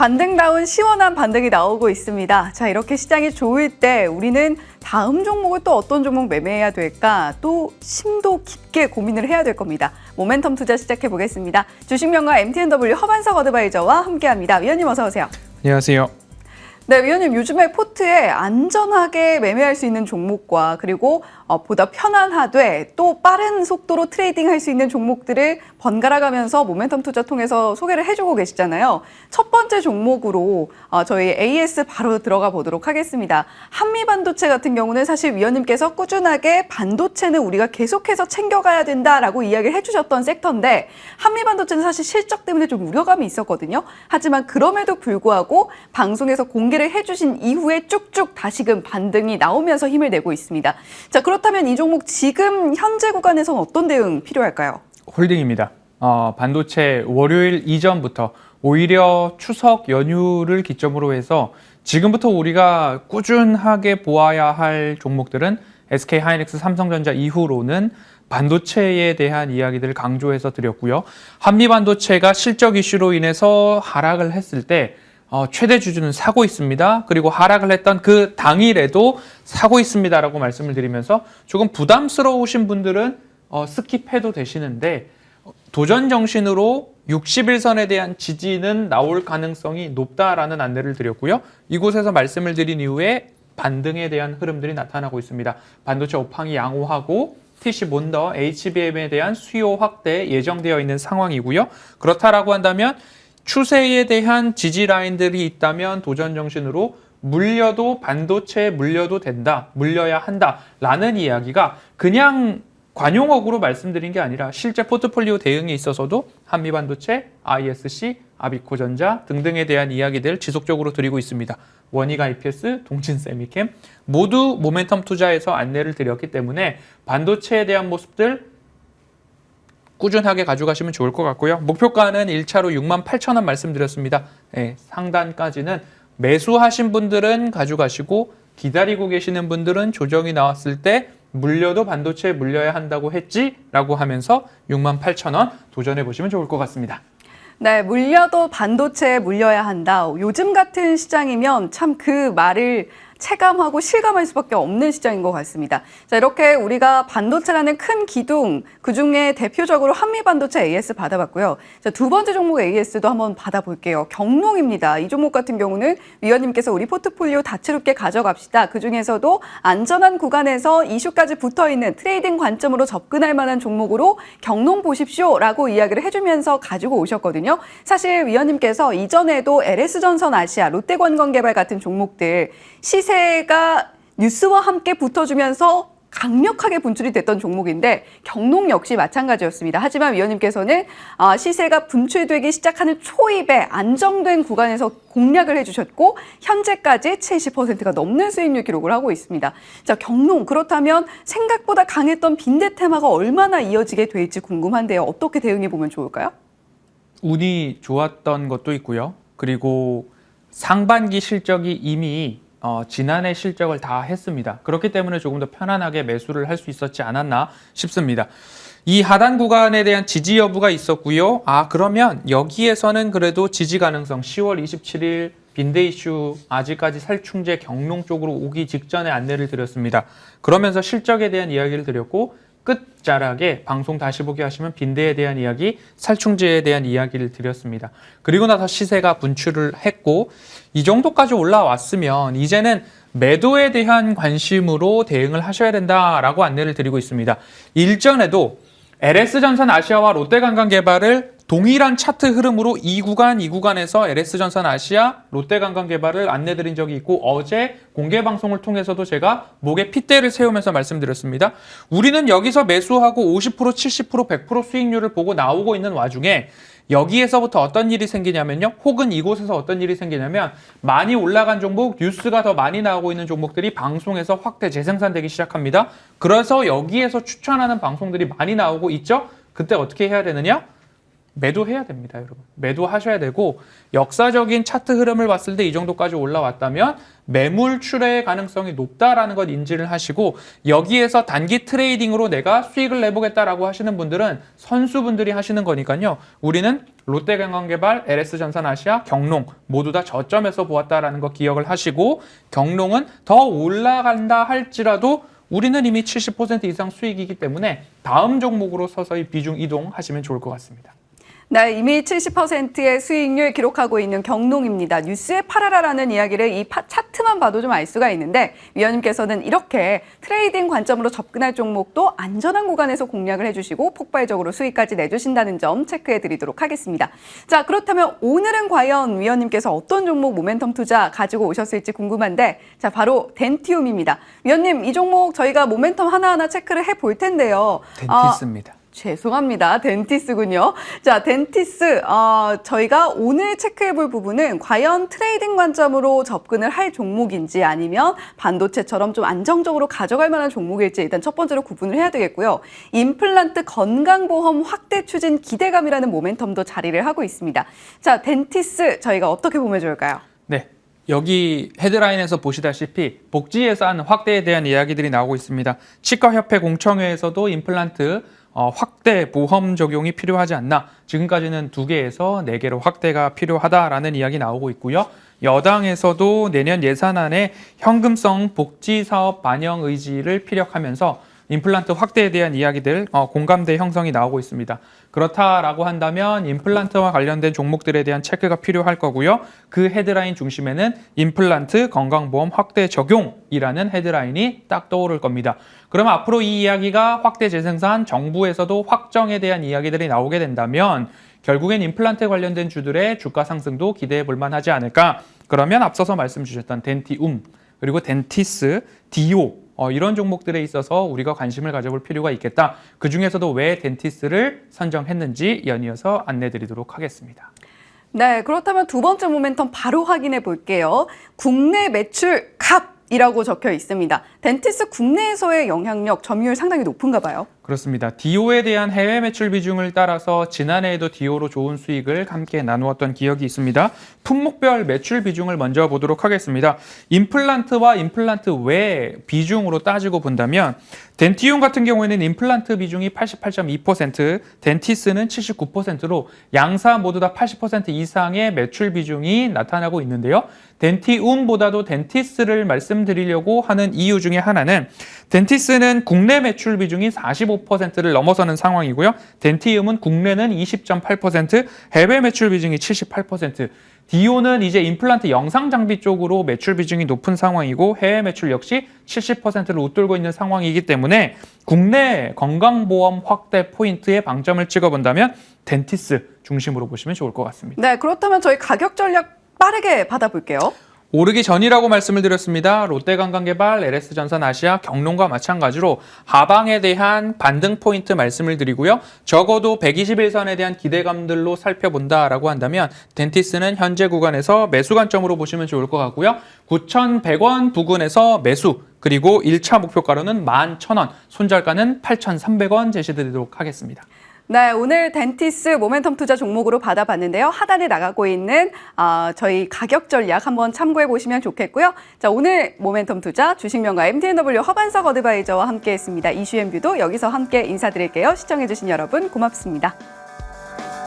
반등다운 시원한 반등이 나오고 있습니다. 자, 이렇게 시장이 좋을 때 우리는 다음 종목을 또 어떤 종목 매매해야 될까? 또 심도 깊게 고민을 해야 될 겁니다. 모멘텀 투자 시작해 보겠습니다. 주식명가 MTNW 허반석 어드바이저와 함께합니다. 위원님 어서 오세요. 안녕하세요. 네, 위원님 요즘에 포트에 안전하게 매매할 수 있는 종목과 그리고 보다 편안하되 또 빠른 속도로 트레이딩할 수 있는 종목들을 번갈아 가면서 모멘텀 투자 통해서 소개를 해주고 계시잖아요. 첫 번째 종목으로 저희 AS 바로 들어가 보도록 하겠습니다. 한미반도체 같은 경우는 사실 위원님께서 꾸준하게 반도체는 우리가 계속해서 챙겨가야 된다라고 이야기를 해주셨던 섹터인데 한미반도체는 사실 실적 때문에 좀 우려감이 있었거든요. 하지만 그럼에도 불구하고 방송에서 공개를 해주신 이후에 쭉쭉 다시금 반등이 나오면서 힘을 내고 있습니다. 자, 그렇다면 이 종목 지금 현재 구간에서는 어떤 대응 필요할까요? 홀딩입니다. 반도체 월요일 이전부터 오히려 추석 연휴를 기점으로 해서 지금부터 우리가 꾸준하게 보아야 할 종목들은 SK하이닉스, 삼성전자 이후로는 반도체에 대한 이야기들을 강조해서 드렸고요. 한미반도체가 실적 이슈로 인해서 하락을 했을 때 최대 주주는 사고 있습니다. 그리고 하락을 했던 그 당일에도 사고 있습니다라고 말씀을 드리면서 조금 부담스러우신 분들은 스킵해도 되시는데 도전 정신으로 60일선에 대한 지지는 나올 가능성이 높다라는 안내를 드렸고요. 이곳에서 말씀을 드린 이후에 반등에 대한 흐름들이 나타나고 있습니다. 반도체 업황이 양호하고 TC 몬더, HBM에 대한 수요 확대 예정되어 있는 상황이고요. 그렇다라고 한다면 추세에 대한 지지 라인들이 있다면 도전 정신으로 물려도 반도체에 물려도 된다, 물려야 한다라는 이야기가 그냥 관용어구로 말씀드린 게 아니라 실제 포트폴리오 대응에 있어서도 한미반도체, ISC, 아비코전자 등등에 대한 이야기들 지속적으로 드리고 있습니다. 원익 IPS, 동진세미캠 모두 모멘텀 투자에서 안내를 드렸기 때문에 반도체에 대한 모습들 꾸준하게 가져가시면 좋을 것 같고요. 목표가는 1차로 68,000원 말씀드렸습니다. 네, 상단까지는 매수하신 분들은 가져가시고 기다리고 계시는 분들은 조정이 나왔을 때 물려도 반도체에 물려야 한다고 했지라고 하면서 68,000원 도전해 보시면 좋을 것 같습니다. 네, 물려도 반도체에 물려야 한다. 요즘 같은 시장이면 참 그 말을 체감하고 실감할 수밖에 없는 시장인 것 같습니다. 자, 이렇게 우리가 반도체라는 큰 기둥, 그중에 대표적으로 한미반도체 AS 받아봤고요. 자, 두 번째 종목 AS도 한번 받아볼게요. 경농입니다. 이 종목 같은 경우는 위원님께서 우리 포트폴리오 다채롭게 가져갑시다. 그중에서도 안전한 구간에서 이슈까지 붙어있는 트레이딩 관점으로 접근할 만한 종목으로 경농 보십시오라고 이야기를 해주면서 가지고 오셨거든요. 사실 위원님께서 이전에도 LS전선 아시아, 롯데관광개발 같은 종목들 시세가 뉴스와 함께 붙어주면서 강력하게 분출이 됐던 종목인데 경농 역시 마찬가지였습니다. 하지만 위원님께서는 시세가 분출되기 시작하는 초입에 안정된 구간에서 공략을 해주셨고 현재까지 70%가 넘는 수익률 기록을 하고 있습니다. 자, 경농 그렇다면 생각보다 강했던 빈대 테마가 얼마나 이어지게 될지 궁금한데요. 어떻게 대응해 보면 좋을까요? 운이 좋았던 것도 있고요. 그리고 상반기 실적이 이미 지난해 실적을 다 했습니다. 그렇기 때문에 조금 더 편안하게 매수를 할 수 있었지 않았나 싶습니다. 이 하단 구간에 대한 지지 여부가 있었고요. 그러면 여기에서는 그래도 지지 가능성 10월 27일 빈대 이슈 아직까지 살충제 경농 쪽으로 오기 직전에 안내를 드렸습니다. 그러면서 실적에 대한 이야기를 드렸고 끝자락에 방송 다시 보기 하시면 빈대에 대한 이야기, 살충제에 대한 이야기를 드렸습니다. 그리고 나서 시세가 분출을 했고 이 정도까지 올라왔으면 이제는 매도에 대한 관심으로 대응을 하셔야 된다라고 안내를 드리고 있습니다. 일전에도 LS전선 아시아와 롯데관광개발을 동일한 차트 흐름으로 이 구간에서 LS전선 아시아, 롯데관광개발을 안내드린 적이 있고 어제 공개 방송을 통해서도 제가 목에 핏대를 세우면서 말씀드렸습니다. 우리는 여기서 매수하고 50%, 70%, 100% 수익률을 보고 나오고 있는 와중에 여기에서부터 어떤 일이 생기냐면요. 혹은 이곳에서 어떤 일이 생기냐면 많이 올라간 종목, 뉴스가 더 많이 나오고 있는 종목들이 방송에서 확대 재생산되기 시작합니다. 그래서 여기에서 추천하는 방송들이 많이 나오고 있죠. 그때 어떻게 해야 되느냐? 매도해야 됩니다, 여러분. 매도하셔야 되고 역사적인 차트 흐름을 봤을 때 이 정도까지 올라왔다면 매물 출회 가능성이 높다라는 것 인지를 하시고 여기에서 단기 트레이딩으로 내가 수익을 내보겠다라고 하시는 분들은 선수분들이 하시는 거니까요. 우리는 롯데관광개발, LS전산아시아, 경농 모두 다 저점에서 보았다라는 거 기억을 하시고 경농은 더 올라간다 할지라도 우리는 이미 70% 이상 수익이기 때문에 다음 종목으로 서서히 비중 이동하시면 좋을 것 같습니다. 네, 이미 70%의 수익률 기록하고 있는 경농입니다. 뉴스에 팔아라라는 이야기를 이 차트만 봐도 좀 알 수가 있는데 위원님께서는 이렇게 트레이딩 관점으로 접근할 종목도 안전한 구간에서 공략을 해주시고 폭발적으로 수익까지 내주신다는 점 체크해 드리도록 하겠습니다. 자, 그렇다면 오늘은 과연 위원님께서 어떤 종목 모멘텀 투자 가지고 오셨을지 궁금한데 자, 바로 덴티움입니다. 위원님, 이 종목 저희가 모멘텀 하나하나 체크를 해볼 텐데요. 덴티스입니다. 죄송합니다. 덴티스군요. 자, 덴티스 저희가 오늘 체크해볼 부분은 과연 트레이딩 관점으로 접근을 할 종목인지 아니면 반도체처럼 좀 안정적으로 가져갈 만한 종목일지 일단 첫 번째로 구분을 해야 되겠고요. 임플란트 건강보험 확대 추진 기대감이라는 모멘텀도 자리를 하고 있습니다. 자, 덴티스 저희가 어떻게 보면 좋을까요? 네. 여기 헤드라인에서 보시다시피 복지 예산 확대에 대한 이야기들이 나오고 있습니다. 치과협회 공청회에서도 임플란트 확대 보험 적용이 필요하지 않나. 지금까지는 2개에서 4개로 확대가 필요하다라는 이야기 나오고 있고요. 여당에서도 내년 예산안에 현금성 복지 사업 반영 의지를 피력하면서 임플란트 확대에 대한 이야기들 공감대 형성이 나오고 있습니다. 그렇다라고 한다면 임플란트와 관련된 종목들에 대한 체크가 필요할 거고요. 그 헤드라인 중심에는 임플란트 건강보험 확대 적용이라는 헤드라인이 딱 떠오를 겁니다. 그러면 앞으로 이 이야기가 확대 재생산, 정부에서도 확정에 대한 이야기들이 나오게 된다면 결국엔 임플란트에 관련된 주들의 주가 상승도 기대해 볼 만하지 않을까. 그러면 앞서서 말씀 주셨던 덴티움, 그리고 덴티스, 디오 이런 종목들에 있어서 우리가 관심을 가져볼 필요가 있겠다. 그중에서도 왜 덴티스를 선정했는지 연이어서 안내드리도록 하겠습니다. 네, 그렇다면 두 번째 모멘텀 바로 확인해 볼게요. 국내 매출 갑이라고 적혀 있습니다. 덴티스 국내에서의 영향력, 점유율 상당히 높은가 봐요. 그렇습니다. 디오에 대한 해외 매출 비중을 따라서 지난해에도 디오로 좋은 수익을 함께 나누었던 기억이 있습니다. 품목별 매출 비중을 먼저 보도록 하겠습니다. 임플란트와 임플란트 외 비중으로 따지고 본다면 덴티움 같은 경우에는 임플란트 비중이 88.2%, 덴티스는 79%로 양사 모두 다 80% 이상의 매출 비중이 나타나고 있는데요. 덴티움보다도 덴티스를 말씀드리려고 하는 이유 중에 하나는 덴티스는 국내 매출 비중이 45%를 넘어서는 상황이고요. 덴티움은 국내는 20.8%, 해외 매출 비중이 78%. 디오는 이제 임플란트 영상 장비 쪽으로 매출 비중이 높은 상황이고 해외 매출 역시 70%를 웃돌고 있는 상황이기 때문에 국내 건강보험 확대 포인트에 방점을 찍어본다면 덴티스 중심으로 보시면 좋을 것 같습니다. 네, 그렇다면 저희 가격 전략 빠르게 받아볼게요. 오르기 전이라고 말씀을 드렸습니다. 롯데관광개발, LS전산아시아, 경농과 마찬가지로 하방에 대한 반등 포인트 말씀을 드리고요. 적어도 121선에 대한 기대감들로 살펴본다라고 한다면 덴티스는 현재 구간에서 매수 관점으로 보시면 좋을 것 같고요. 9,100원 부근에서 매수, 그리고 1차 목표가로는 11,000원, 손절가는 8,300원 제시드리도록 하겠습니다. 네, 오늘 덴티스 모멘텀 투자 종목으로 받아봤는데요. 하단에 나가고 있는 저희 가격 전략 한번 참고해 보시면 좋겠고요. 자, 오늘 모멘텀 투자 주식명가 MTNW 허반석 어드바이저와 함께했습니다. 이슈앤뷰도 여기서 함께 인사드릴게요. 시청해주신 여러분 고맙습니다.